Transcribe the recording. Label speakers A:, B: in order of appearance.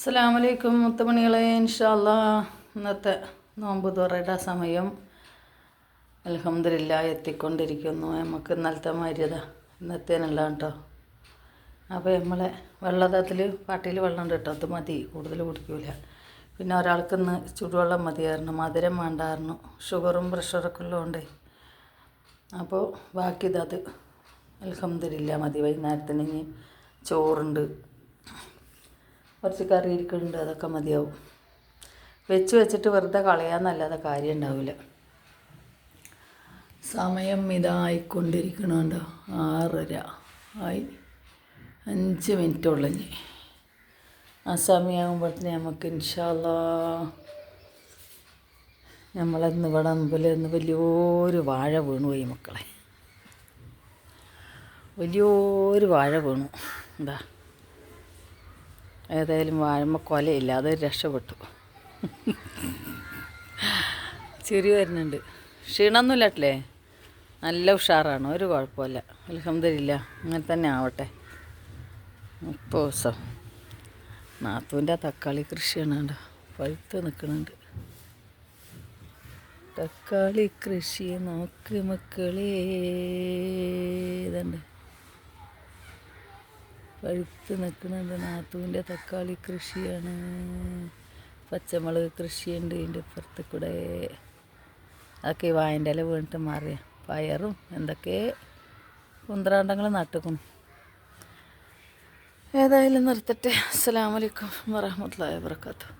A: അസ്സലാമലൈക്കും മുത്തുമണികളെ. ഇൻഷാ അല്ലാ ഇന്നത്തെ നോമ്പ് തുറയുടെ സമയം അൽഹംദുലില്ലാ എത്തിക്കൊണ്ടിരിക്കുന്നു. നമുക്ക് ഇന്നലത്തെ മാര്യത ഇന്നത്തേനല്ല കേട്ടോ. അപ്പോൾ നമ്മളെ വെള്ളത്തിൽ പാട്ടിയിൽ വെള്ളം ഉണ്ട് കേട്ടോ. അത് മതി, കൂടുതൽ കുടിക്കൂല. പിന്നെ ഒരാൾക്ക് ഇന്ന് ചുടുവെള്ളം മതിയായിരുന്നു, മധുരം വേണ്ടായിരുന്നു, ഷുഗറും പ്രഷറൊക്കെ ഉള്ളതുകൊണ്ടേ. അപ്പോൾ ബാക്കി ഇതത് അൽഹംദുലില്ലാ മതി. വൈകുന്നേരത്തിന് ഇനി ചോറുണ്ട്, കുറച്ച് കറി ഇരിക്കുന്നുണ്ട്, അതൊക്കെ മതിയാവും. വെച്ചിട്ട് വെറുതെ കളയാന്നല്ലാതെ കാര്യം ഉണ്ടാവില്ല. സമയം ഇതായിക്കൊണ്ടിരിക്കണുണ്ടോ, 6:30 ആയി, 5 മിനിറ്റുള്ളൂ. ഇനി ആ സമയമാകുമ്പോഴത്തേന് നമുക്ക് ഇൻഷാ അല്ലാ നമ്മളന്ന് ഇവിടെ മുമ്പിൽ നിന്ന് വലിയൊരു വാഴ വീണു പോയി മക്കളെ. വലിയൊരു വാഴ വീണു. എന്താ ഏതായാലും വാഴമ്മ കൊലയില്ല, അത് രക്ഷപ്പെട്ടു. ചിരി വരുന്നുണ്ട്. ക്ഷീണമൊന്നുമില്ലട്ടല്ലേ, നല്ല ഉഷാറാണ്, ഒരു കുഴപ്പമില്ല. അൽഹംദുലില്ലാ, അങ്ങനെ തന്നെ ആവട്ടെ. 30 ദിവസം നാത്തൂൻ്റെ തക്കാളി കൃഷിയാണ് കേട്ടോ, പഴുത്ത് നിൽക്കുന്നുണ്ട്. തക്കാളി കൃഷി നോക്ക് മക്കളേ, ഇതുണ്ട് പഴുത്ത് നിൽക്കുന്നുണ്ട്. നാത്തൂൻ്റെ തക്കാളി കൃഷിയാണ്. പച്ചമുളക് കൃഷിയുണ്ട് ഇതിൻ്റെ ഇപ്പുറത്ത് കൂടെ. അതൊക്കെ ഈ വായൻ്റെ ഇല വീണിട്ട് മാറിയ പയറും എന്തൊക്കെ കുന്ത്രാണ്ടങ്ങൾ നട്ടുക്കണം. ഏതായാലും നിർത്തട്ടെ. അസ്സലാമു അലൈക്കും വറഹ്മത്തുള്ളാഹി വബറകാതുഹു.